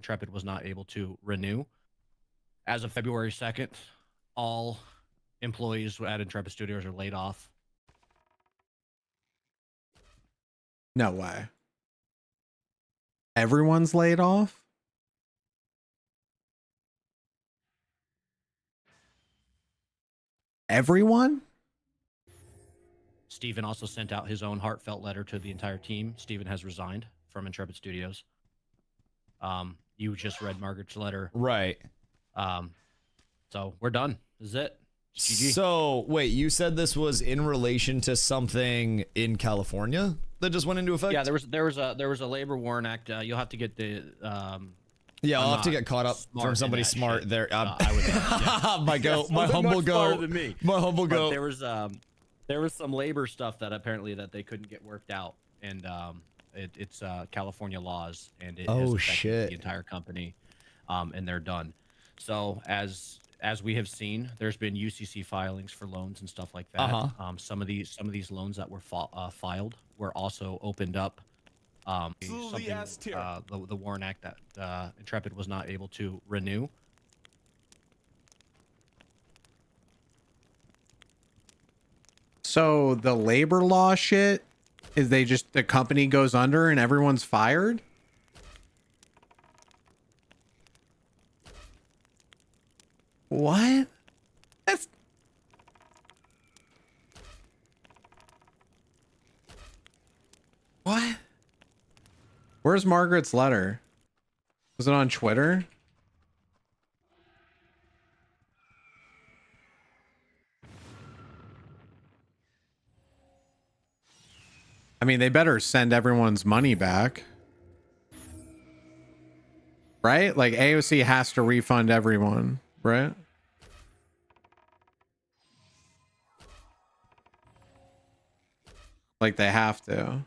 Intrepid was not able to renew. As of February 2nd, all employees at Intrepid Studios are laid off. No way. Everyone's laid off? Everyone? Steven also sent out his own heartfelt letter to the entire team. Steven has resigned from Intrepid Studios. You just read Margaret's letter. Right. So we're done. This is it. It's GG. So wait, you said this was in relation to something in California that just went into effect? Yeah, there was a labor warrant act. You'll have to get the yeah, I'll I'm have to not get caught up smart from in somebody that smart shit. there. I would yeah. my go, my Yes, humble much go, smarter than me. my humble But go. there was some labor stuff that apparently that they couldn't get worked out, and it's California laws, and it has Oh, affected shit. the entire company, and they're done. So as we have seen, there's been UCC filings for loans and stuff like that. Uh-huh. Some of these loans that were filed were also opened up. The Warren Act that Intrepid was not able to renew. So the labor law shit is the company goes under and everyone's fired? What? That's what? Where's Margaret's letter? Was it on Twitter? I mean, they better send everyone's money back. Right? Like AOC has to refund everyone, right? Like they have to.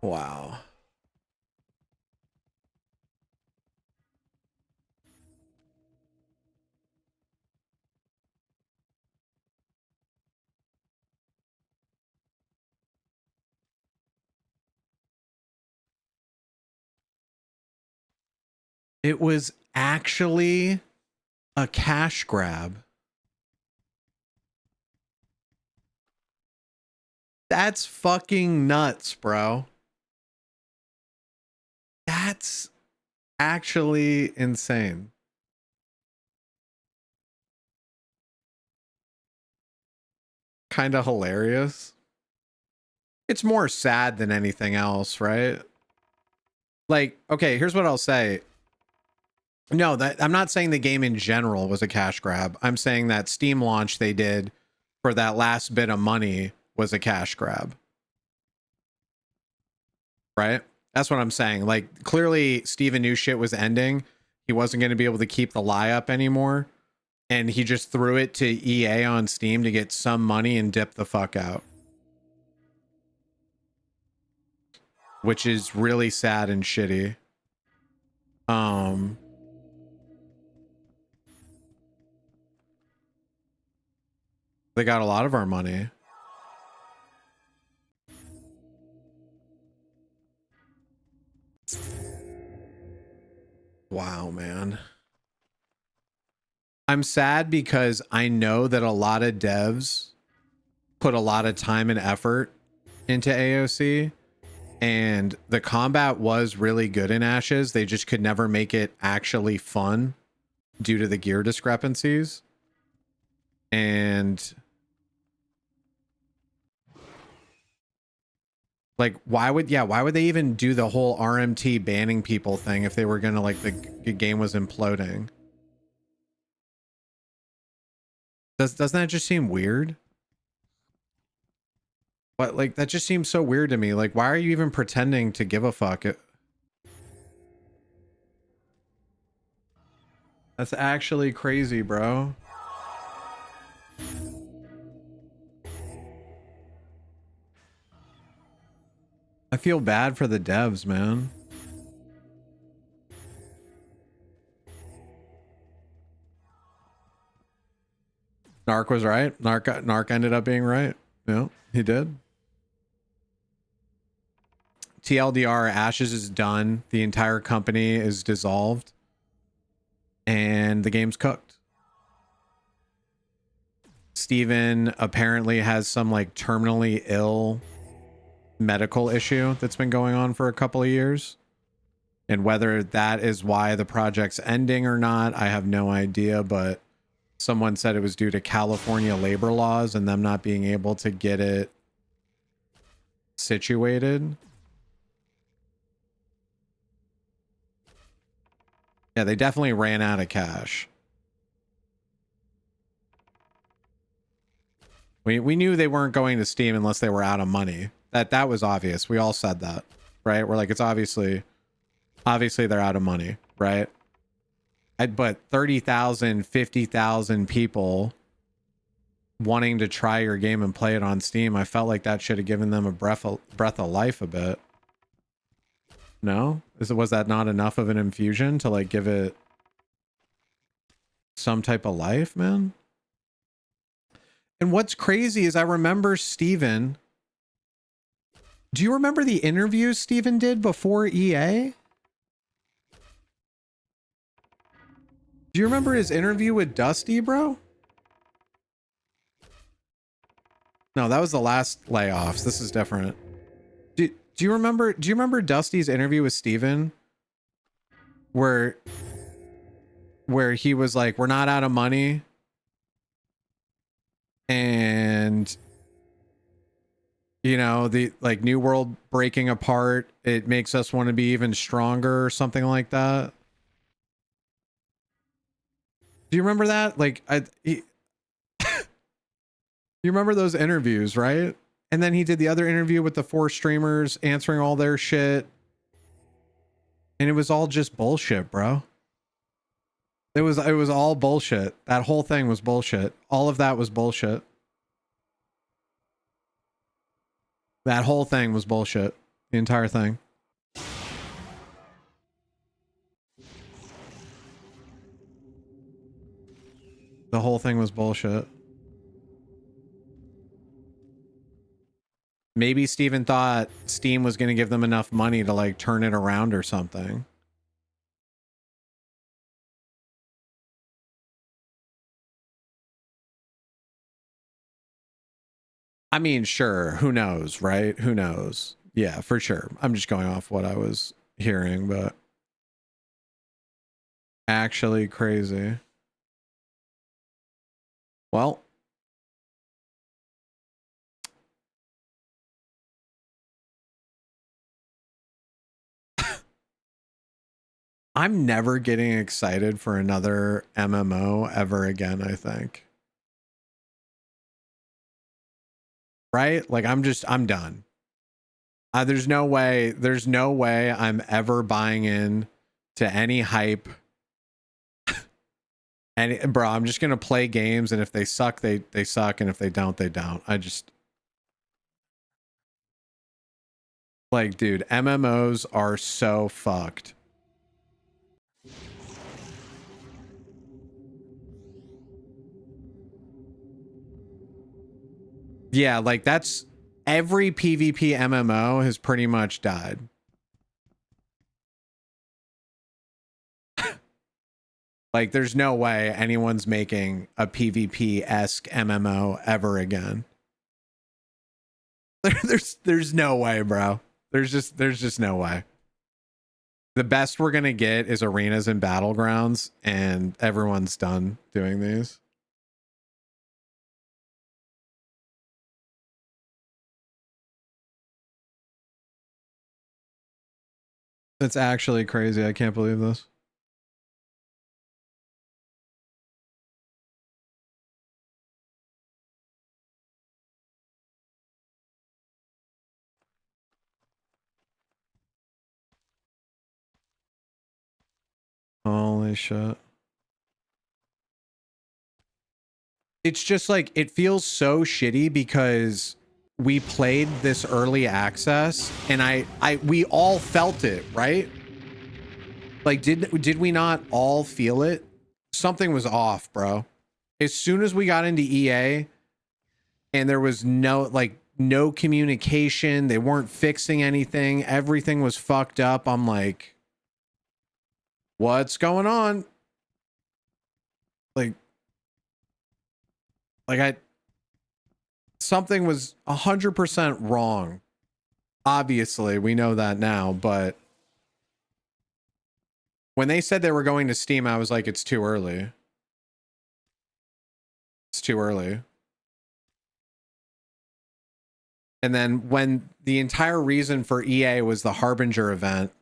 Wow. It was actually a cash grab. That's fucking nuts, bro. That's actually insane. Kind of hilarious. It's more sad than anything else, right? Like, okay, here's what I'll say. No, that I'm not saying the game in general was a cash grab. I'm saying that Steam launch they did for that last bit of money was a cash grab. Right? That's what I'm saying. Like, clearly Steven knew shit was ending. He wasn't going to be able to keep the lie up anymore. And he just threw it to EA on Steam to get some money and dip the fuck out. Which is really sad and shitty. They got a lot of our money. Wow, man. I'm sad because I know that a lot of devs put a lot of time and effort into AOC, and the combat was really good in Ashes. They just could never make it actually fun due to the gear discrepancies. And like, why would they even do the whole RMT banning people thing if they were gonna, like, the game was imploding? Doesn't that just seem weird? But like, that just seems so weird to me. Like, why are you even pretending to give a fuck? That's actually crazy, bro. I feel bad for the devs, man. Narc was right. Narc ended up being right. Yeah, he did. TLDR, Ashes is done. The entire company is dissolved. And the game's cooked. Steven apparently has some like terminally ill medical issue that's been going on for a couple of years. And whether that is why the project's ending or not, I have no idea. But someone said it was due to California labor laws and them not being able to get it situated. Yeah, they definitely ran out of cash. We knew they weren't going to Steam unless they were out of money. That was obvious. We all said that, right? We're like, it's obviously they're out of money, right? But 30,000, 50,000 people wanting to try your game and play it on Steam, I felt like that should have given them a breath of life a bit. No? Was that not enough of an infusion to like give it some type of life, man? And what's crazy is I remember Steven. Do you remember the interviews Steven did before EA? Do you remember his interview with Dusty, bro? No, that was the last layoffs. This is different. Do you remember Dusty's interview with Steven? Where he was like, we're not out of money. And you know, the like New World breaking apart, it makes us want to be even stronger or something like that. Do you remember that? Like you remember those interviews, right? And then he did the other interview with the 4 streamers answering all their shit. And it was all just bullshit, bro. It was all bullshit. That whole thing was bullshit. All of that was bullshit. That whole thing was bullshit. The entire thing. The whole thing was bullshit. Maybe Steven thought Steam was going to give them enough money to like turn it around or something. I mean, sure. Who knows, right? Who knows? Yeah, for sure. I'm just going off what I was hearing, but actually crazy. Well, I'm never getting excited for another MMO ever again, I think. Right? Like I'm done. There's no way I'm ever buying in to any hype. And bro, I'm just gonna play games, and if they suck, they suck, and if they don't, they don't. I just like, dude, MMOs are so fucked. Yeah, like that's every PvP MMO has pretty much died. Like, there's no way anyone's making a PvP-esque MMO ever again. There's no way, bro. There's just no way. The best we're gonna get is arenas and battlegrounds, and everyone's done doing these. That's actually crazy. I can't believe this. Holy shit. It's just like, it feels so shitty because we played this early access and we all felt it, right? Like, did we not all feel it? Something was off, bro. As soon as we got into EA and there was no communication, they weren't fixing anything, everything was fucked up. I'm like, what's going on? Something was 100% wrong. Obviously, we know that now, but when they said they were going to Steam, I was like, it's too early. It's too early. And then when the entire reason for EA was the Harbinger event,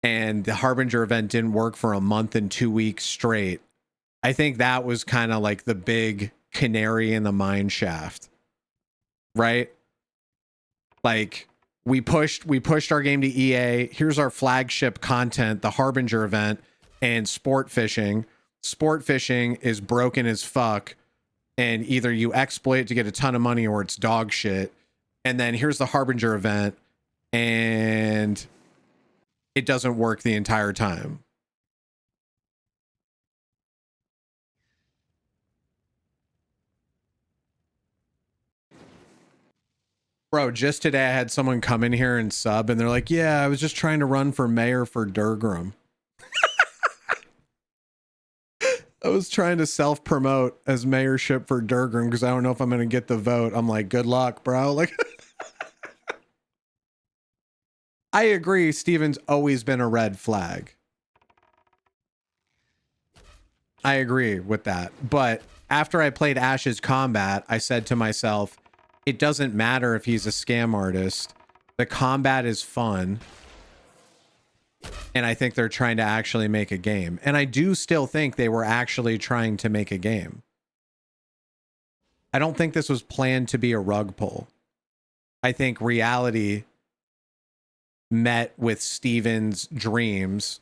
and the Harbinger event didn't work for a month and 2 weeks straight, I think that was kind of like the big canary in the mine shaft, right? Like, we pushed our game to EA. Here's our flagship content, the Harbinger event, and sport fishing. Sport fishing is broken as fuck, and either you exploit it to get a ton of money or it's dog shit. And then here's the Harbinger event, and it doesn't work the entire time. Bro, just today I had someone come in here and sub, and they're like, yeah, I was just trying to run for mayor for Durgram. I was trying to self-promote as mayorship for Durgram because I don't know if I'm going to get the vote. I'm like, good luck, bro. Like, I agree, Steven's always been a red flag. I agree with that. But after I played Ash's Combat, I said to myself, it doesn't matter if he's a scam artist. The combat is fun. And I think they're trying to actually make a game. And I do still think they were actually trying to make a game. I don't think this was planned to be a rug pull. I think reality met with Steven's dreams,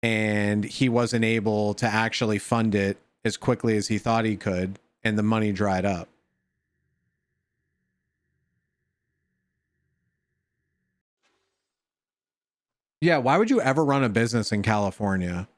and he wasn't able to actually fund it as quickly as he thought he could, and the money dried up. Yeah, why would you ever run a business in California?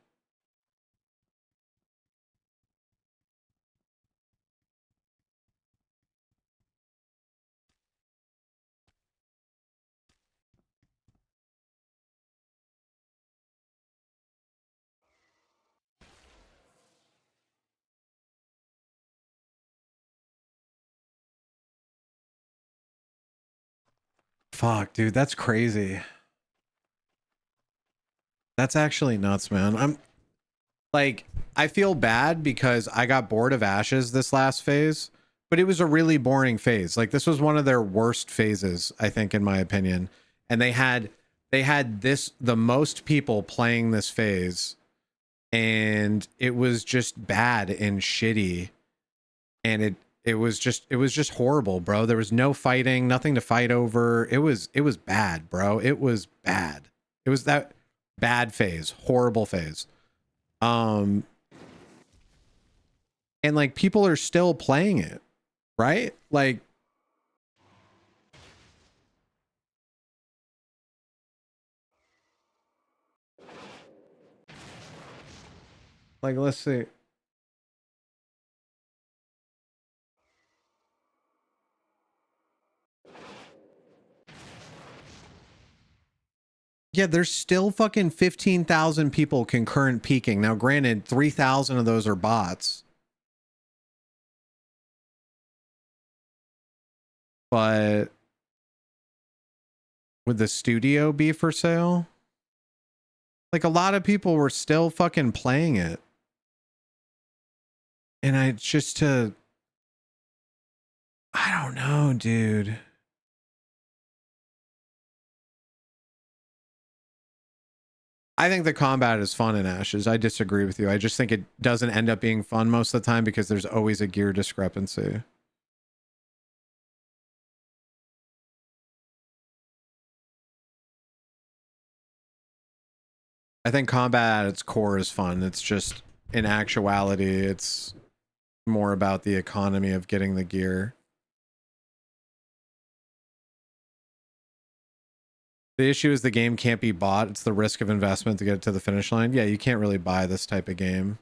Fuck, dude, that's crazy. That's actually nuts, man. I'm like, I feel bad because I got bored of Ashes this last phase, but it was a really boring phase. Like, this was one of their worst phases, I think, in my opinion. And they had the most people playing this phase, and it was just bad and shitty. And it was just horrible, bro. There was no fighting, nothing to fight over. It was bad, bro. It was bad. It was that bad phase, horrible phase. And like, people are still playing it, right? Like, let's see. Yeah, there's still fucking 15,000 people concurrent peaking. Now, granted, 3,000 of those are bots. But would the studio be for sale? Like, a lot of people were still fucking playing it. And I don't know, dude. I think the combat is fun in Ashes. I disagree with you. I just think it doesn't end up being fun most of the time because there's always a gear discrepancy. I think combat at its core is fun. It's just, in actuality, it's more about the economy of getting the gear. The issue is the game can't be bought. It's the risk of investment to get it to the finish line. Yeah, you can't really buy this type of game.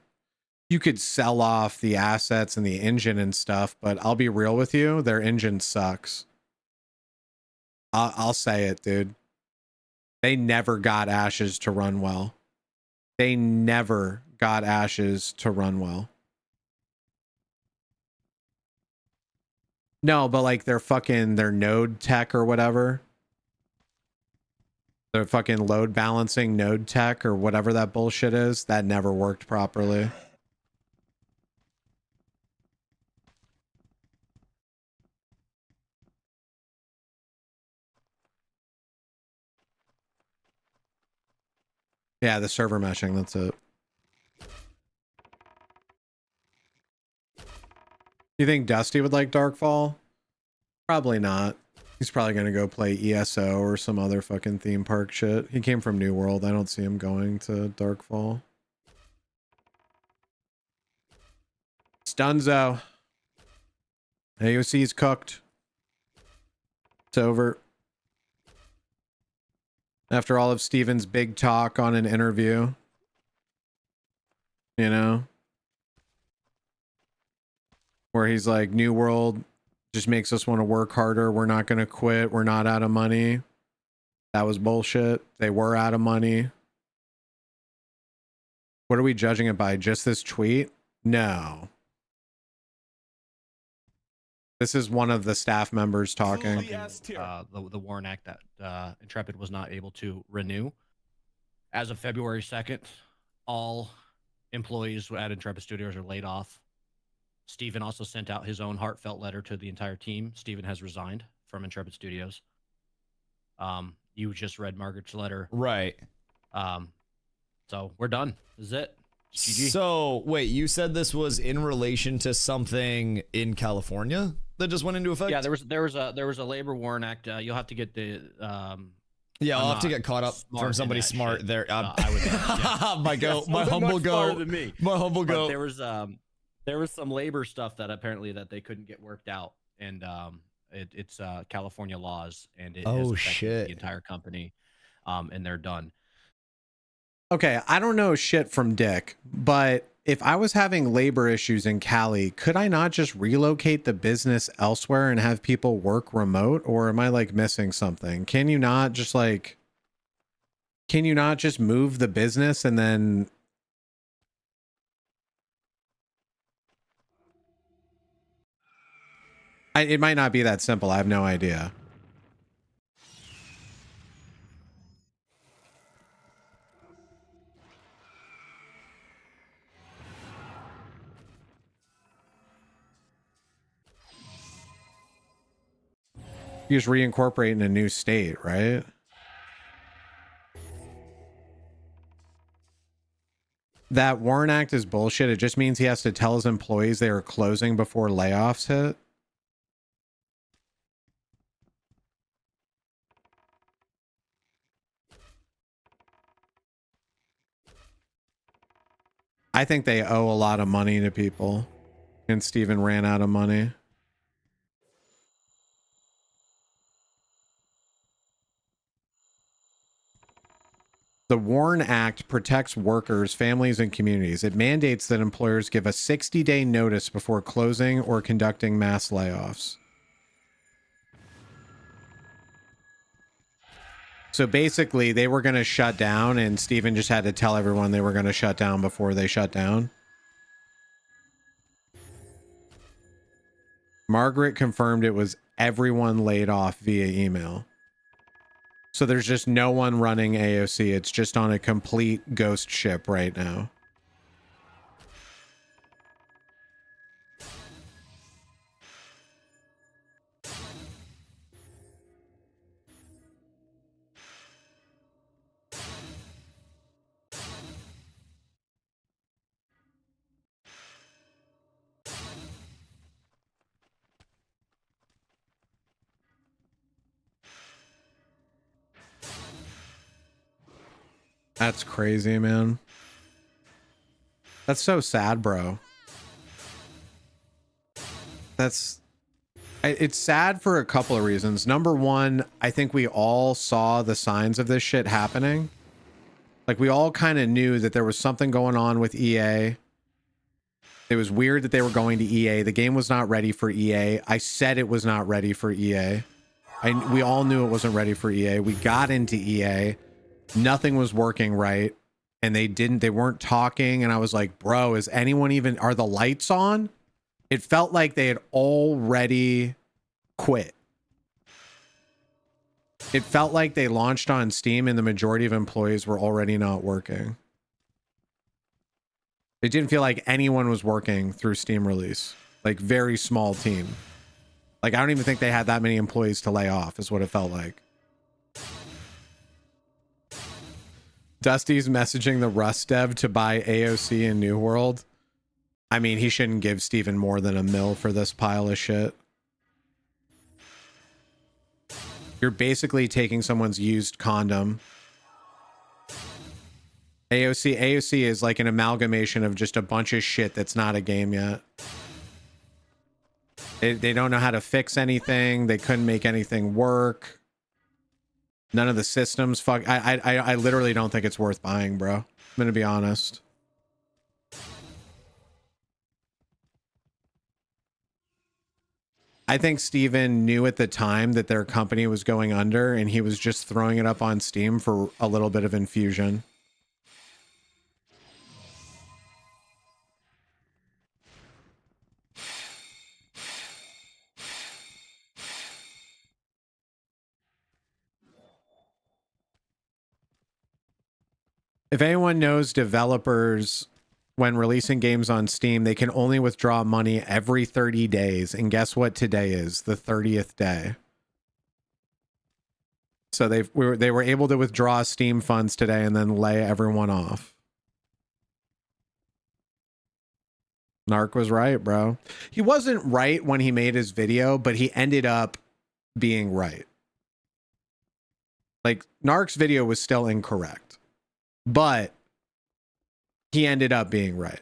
You could sell off the assets and the engine and stuff, but I'll be real with you, their engine sucks. I'll say it, dude. They never got Ashes to run well. They never got Ashes to run well. No, but like their node tech or whatever. Their fucking load balancing node tech or whatever that bullshit is, that never worked properly. Yeah, the server meshing, that's it. You think Dusty would like Darkfall? Probably not. He's probably going to go play ESO or some other fucking theme park shit. He came from New World. I don't see him going to Darkfall. Stunzo. AOC's cooked. It's over. After all of Steven's big talk on an interview. You know? Where he's like, New World just makes us want to work harder. We're not going to quit. We're not out of money. That was bullshit. They were out of money. What are we judging it by? Just this tweet? No. This is one of the staff members talking. The Warren Act that Intrepid was not able to renew. As of February 2nd, all employees at Intrepid Studios are laid off. Steven also sent out his own heartfelt letter to the entire team. Steven has resigned from Intrepid Studios. You just read Margaret's letter. Right. So we're done. This is it. GG. So wait, you said this was in relation to something in California that just went into effect? Yeah, there was a labor Warren Act. You'll have to get the yeah, I'll I'm have to not get caught up smart from in somebody that smart shit. there. I would yeah. my go, Yes, my you're humble much go, smarter than me. my humble But go. there was some labor stuff that apparently that they couldn't get worked out, and it's California laws, and it has Oh, affected shit. the entire company, and they're done. Okay, I don't know shit from Dick, but if I was having labor issues in Cali, could I not just relocate the business elsewhere and have people work remote? Or am I like missing something? Can you not just move the business and then it might not be that simple. I have no idea. You just reincorporate in a new state, right? That Warren Act is bullshit. It just means he has to tell his employees they are closing before layoffs hit. I think they owe a lot of money to people, and Steven ran out of money. The WARN Act protects workers, families, and communities. It mandates that employers give a 60-day notice before closing or conducting mass layoffs. So basically, they were going to shut down, and Steven just had to tell everyone they were going to shut down before they shut down. Margaret confirmed it was everyone laid off via email. So there's just no one running AOC. It's just on a complete ghost ship right now. That's crazy, man. That's so sad, bro. It's sad for a couple of reasons. Number one, I think we all saw the signs of this shit happening. Like we all kind of knew that there was something going on with EA. It was weird that they were going to EA. The game was not ready for EA. I said it was not ready for EA. We all knew it wasn't ready for EA. We got into EA. Nothing was working right. And they weren't talking. And I was like, bro, is anyone even, are the lights on? It felt like they had already quit. It felt like they launched on Steam and the majority of employees were already not working. It didn't feel like anyone was working through Steam release. Like very small team. Like I don't even think they had that many employees to lay off is what it felt like. Dusty's messaging the Rust dev to buy AOC in New World. I mean, he shouldn't give Steven more than $1 million for this pile of shit. You're basically taking someone's used condom. AOC is like an amalgamation of just a bunch of shit that's not a game yet. They don't know how to fix anything. They couldn't make anything work. None of the systems fuck. I literally don't think it's worth buying, bro. I'm gonna be honest. I think Steven knew at the time that their company was going under and he was just throwing it up on Steam for a little bit of infusion. If anyone knows developers, when releasing games on Steam, they can only withdraw money every 30 days. And guess what today is? The 30th day. So they were able to withdraw Steam funds today and then lay everyone off. Narc was right, bro. He wasn't right when he made his video, but he ended up being right. Like, Narc's video was still incorrect, but he ended up being right.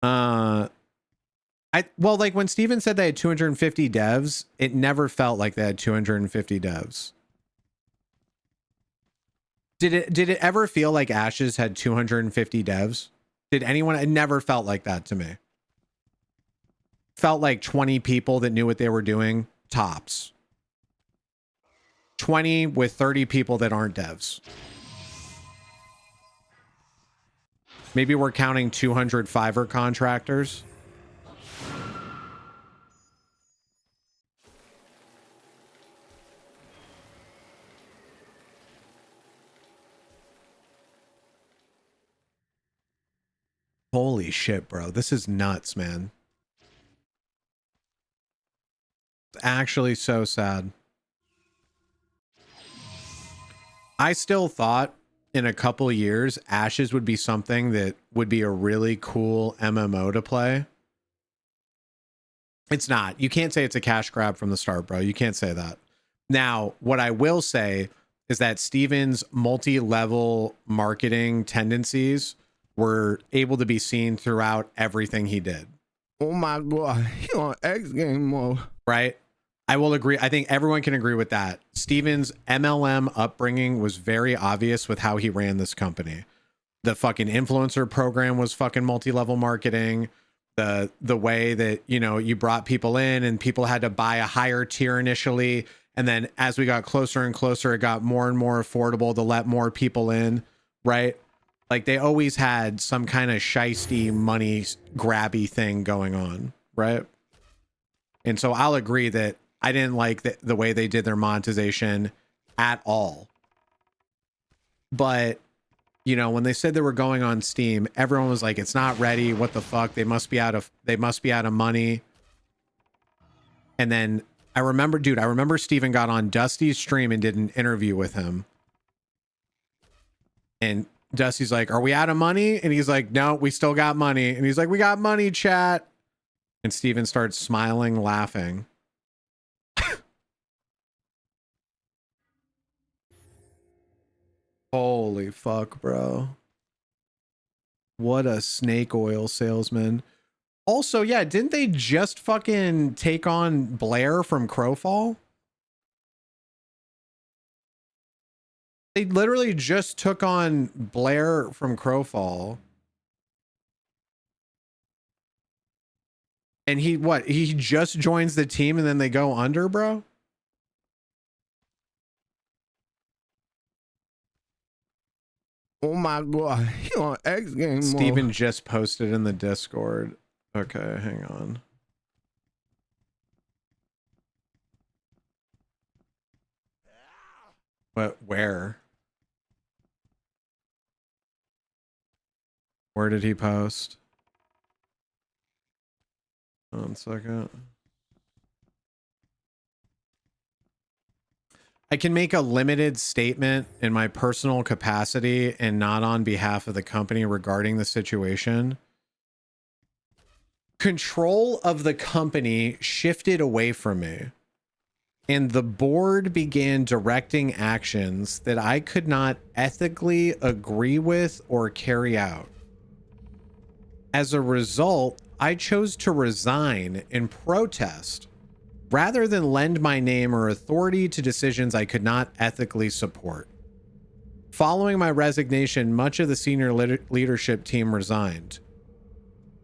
Well, like when Steven said they had 250 devs, it never felt like they had 250 devs. Did it ever feel like Ashes had 250 devs? Did anyone? It never felt like that to me. Felt like 20 people that knew what they were doing, tops. 20 with 30 people that aren't devs. Maybe we're counting 200 Fiverr contractors. Holy shit, bro. This is nuts, man. It's actually so sad. I still thought in a couple years, Ashes would be something that would be a really cool MMO to play. It's not. You can't say it's a cash grab from the start, bro. You can't say that. Now, what I will say is that Steven's multi-level marketing tendencies were able to be seen throughout everything he did. Oh my God, he on X game mode. Right? I will agree. I think everyone can agree with that. Steven's MLM upbringing was very obvious with how he ran this company. The fucking influencer program was fucking multi-level marketing. The way that, you know, you brought people in and people had to buy a higher tier initially. And then as we got closer and closer, it got more and more affordable to let more people in, right? Like they always had some kind of shisty money grabby thing going on, right? And so I'll agree that I didn't like the way they did their monetization at all. But, you know, when they said they were going on Steam, everyone was like, it's not ready. What the fuck? They must be out of money. And then I remember Steven got on Dusty's stream and did an interview with him. And Dusty's like, are we out of money? And he's like, no, we still got money. And he's like, we got money, chat. And Steven starts smiling, laughing. Holy fuck, bro. What a snake oil salesman. Also, yeah, didn't they just fucking take on Blair from Crowfall? They literally just took on Blair from Crowfall. And he just joins the team and then they go under, bro? Oh my god, he on X game Steven mode. just posted in the Discord. Okay, hang on. But where? Where did he post? 1 second. I can make a limited statement in my personal capacity and not on behalf of the company regarding the situation. Control of the company shifted away from me, and the board began directing actions that I could not ethically agree with or carry out. As a result, I chose to resign in protest rather than lend my name or authority to decisions I could not ethically support. Following my resignation, much of the senior leadership team resigned.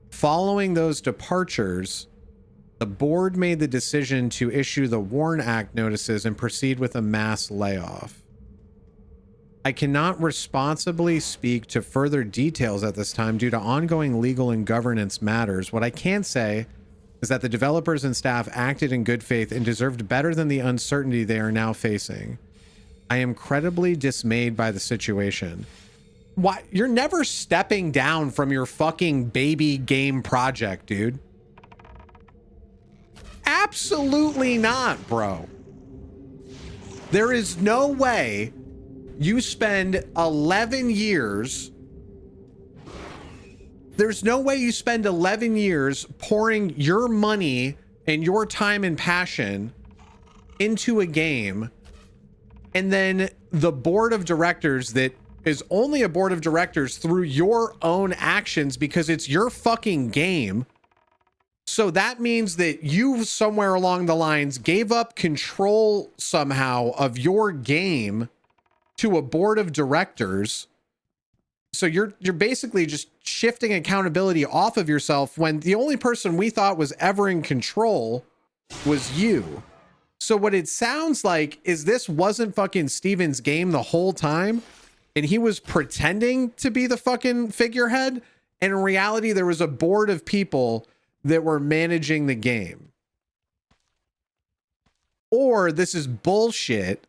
Following those departures, the board made the decision to issue the WARN Act notices and proceed with a mass layoff. I cannot responsibly speak to further details at this time due to ongoing legal and governance matters. What I can say is that the developers and staff acted in good faith and deserved better than the uncertainty they are now facing. I am incredibly dismayed by the situation. Why? You're never stepping down from your fucking baby game project, dude. Absolutely not, bro. There is no way you spend 11 years. There's no way you spend 11 years pouring your money and your time and passion into a game, and then the board of directors that is only a board of directors through your own actions because it's your fucking game. So that means that you somewhere along the lines gave up control somehow of your game to a board of directors. So you're basically just shifting accountability off of yourself when the only person we thought was ever in control was you. So what it sounds like is this wasn't fucking Steven's game the whole time, and he was pretending to be the fucking figurehead, and in reality there was a board of people that were managing the game. Or this is bullshit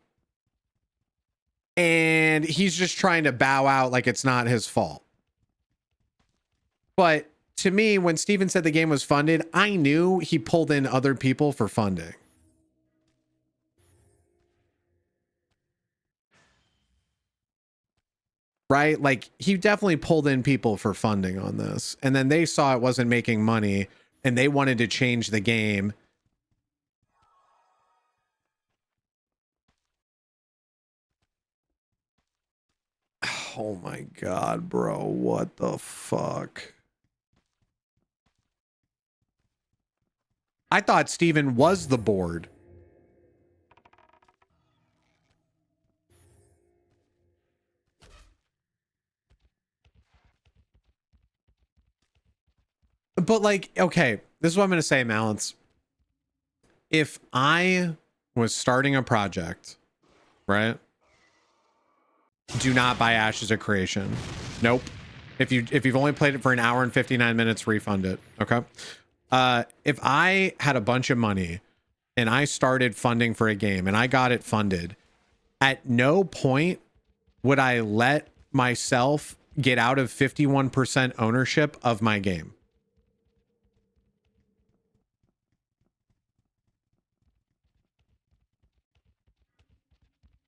and he's just trying to bow out like it's not his fault. But to me, when Steven said the game was funded, I knew he pulled in other people for funding. Right? Like, he definitely pulled in people for funding on this. And then they saw it wasn't making money and they wanted to change the game. Oh my God, bro. What the fuck? I thought Steven was the board. But like, okay, this is what I'm going to say, Malance. If I was starting a project, right? Do not buy Ashes of Creation. Nope. If you've only played it for an hour and 59 minutes, refund it. Okay. If I had a bunch of money and I started funding for a game and I got it funded, at no point would I let myself get out of 51% ownership of my game.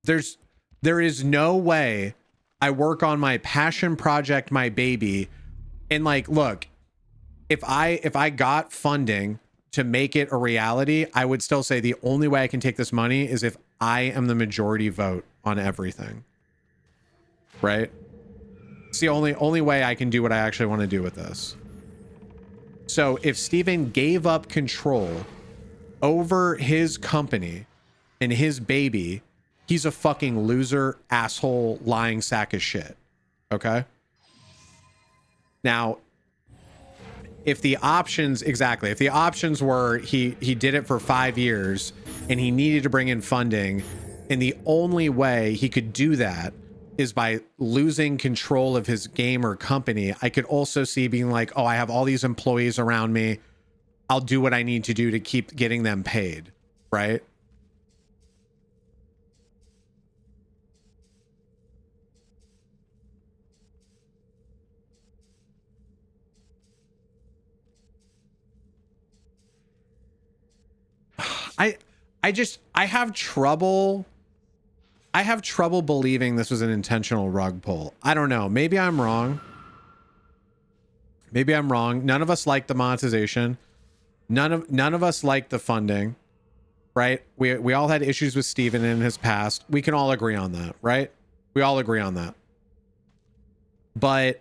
There is no way I work on my passion project, my baby, and like, look, if I got funding to make it a reality, I would still say the only way I can take this money is if I am the majority vote on everything. Right? It's the only way I can do what I actually want to do with this. So if Steven gave up control over his company and his baby, he's a fucking loser, asshole, lying sack of shit. Okay? Now, if the options were he did it for 5 years and he needed to bring in funding, and the only way he could do that is by losing control of his game or company, I could also see being like, oh, I have all these employees around me, I'll do what I need to do to keep getting them paid, right? I have trouble believing this was an intentional rug pull. I don't know. Maybe I'm wrong. None of us like the monetization. None of us like the funding, right? We all had issues with Steven in his past. We can all agree on that, right? We all agree on that. But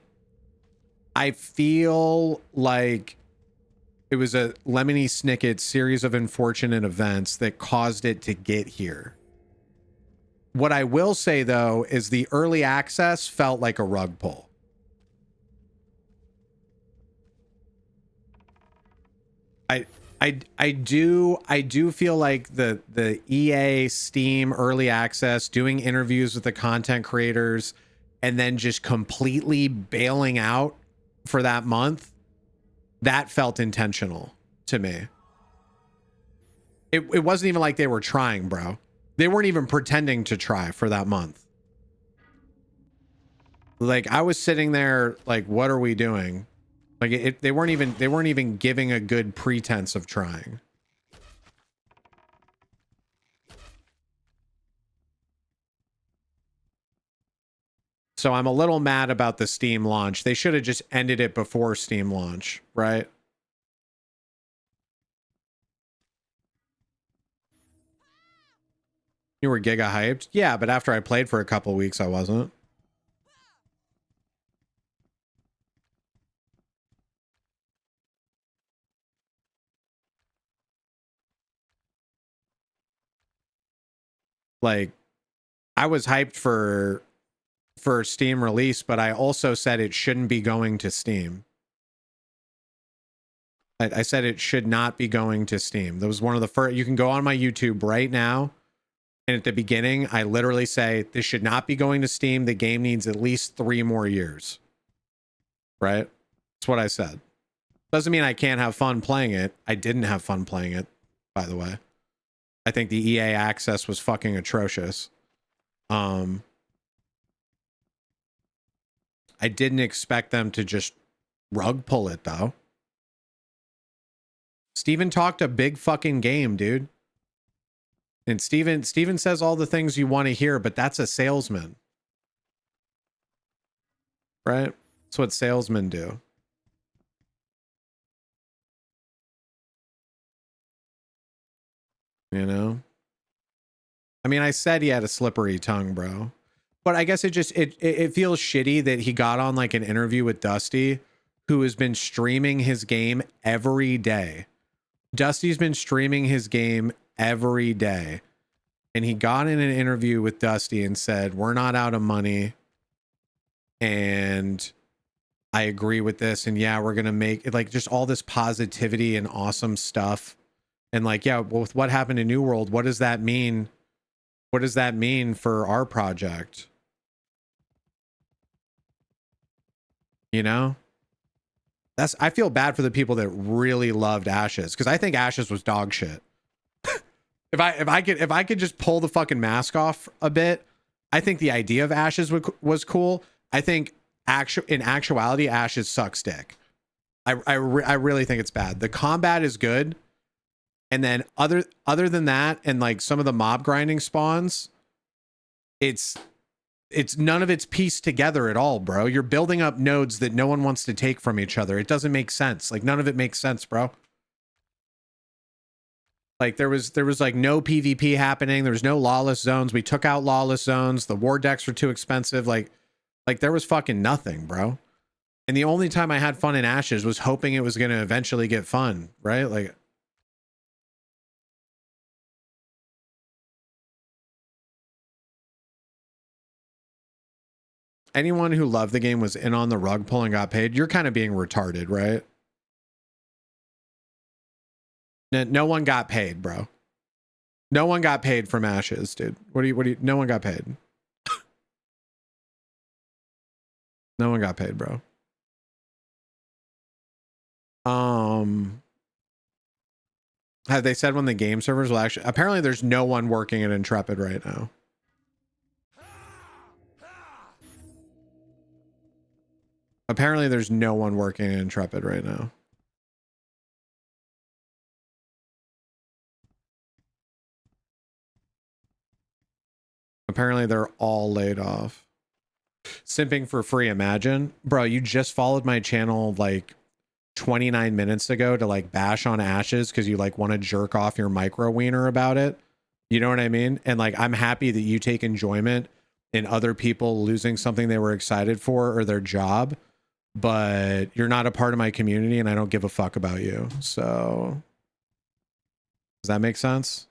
I feel like it was a Lemony Snicket series of unfortunate events that caused it to get here. What I will say, though, is the early access felt like a rug pull. I do feel like the EA Steam early access, doing interviews with the content creators, and then just completely bailing out for that month, that felt intentional to me. It wasn't even like they were trying, bro. They weren't even pretending to try for that month. Like, I was sitting there like, what are we doing? Like, they weren't even giving a good pretense of trying. So I'm a little mad about the Steam launch. They should have just ended it before Steam launch, right? You were giga hyped? Yeah, but after I played for a couple weeks, I wasn't. Like, I was hyped for Steam release, but I also said it shouldn't be going to Steam. I said it should not be going to Steam. That was one of the first. You can go on my YouTube right now, and at the beginning, I literally say this should not be going to Steam. The game needs at least 3 more years. Right? That's what I said. Doesn't mean I can't have fun playing it. I didn't have fun playing it, by the way. I think the EA access was fucking atrocious. I didn't expect them to just rug pull it, though. Steven talked a big fucking game, dude. And Steven says all the things you want to hear, but that's a salesman. Right? That's what salesmen do. You know? I mean, I said he had a slippery tongue, bro. But I guess it feels shitty that he got on like an interview with Dusty, who has been streaming his game every day. Dusty's been streaming his game every day. And he got in an interview with Dusty and said, we're not out of money. And I agree with this. And yeah, we're going to make it, like, just all this positivity and awesome stuff. And like, yeah, well, with what happened in New World, what does that mean? What does that mean for our project? You know? I feel bad for the people that really loved Ashes, because I think Ashes was dog shit. If I could just pull the fucking mask off a bit, I think the idea of Ashes was cool. I think in actuality, Ashes sucks dick. I really think it's bad. The combat is good, and then other than that, and like some of the mob grinding spawns, it's none of it's pieced together at all, bro. You're building up nodes that no one wants to take from each other. It doesn't make sense. Like, none of it makes sense, bro. Like, there was like no PvP happening. There was no lawless zones. We took out lawless zones. The war decks were too expensive. Like there was fucking nothing, bro. And the only time I had fun in Ashes was hoping it was going to eventually get fun, right? Like, anyone who loved the game was in on the rug pull and got paid. You're kind of being retarded, right? No one got paid, bro. No one got paid from Ashes, dude. What do you, no one got paid. No one got paid, bro. Have they said when the game servers will actually, apparently there's no one working at Intrepid right now. Apparently there's no one working at Intrepid right now. Apparently they're all laid off. Simping for free, imagine. Bro, you just followed my channel like 29 minutes ago to like bash on Ashes because you like want to jerk off your micro wiener about it. You know what I mean? And like, I'm happy that you take enjoyment in other people losing something they were excited for or their job, but you're not a part of my community and I don't give a fuck about you. So does that make sense?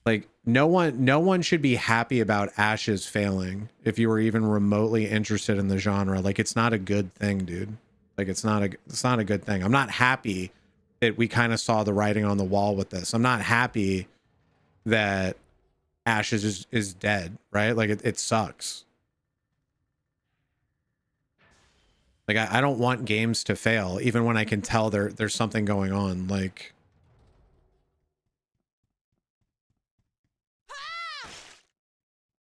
Like, no one should be happy about Ashes failing if you were even remotely interested in the genre. Like, it's not a good thing, dude. Like, it's not a good thing. I'm not happy that we kind of saw the writing on the wall with this. I'm not happy that Ashes is dead, right? Like, it sucks. Like, I don't want games to fail, even when I can tell there's something going on. Like,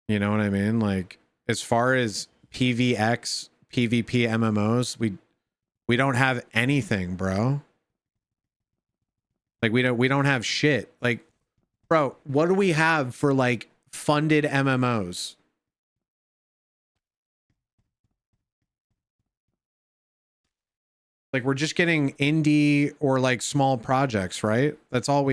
you know what I mean? Like, as far as PvX, PvP MMOs, we don't have anything, bro. Like, we don't have shit. Like, bro, what do we have for like funded MMOs? Like, we're just getting indie or like small projects, right? That's all we have.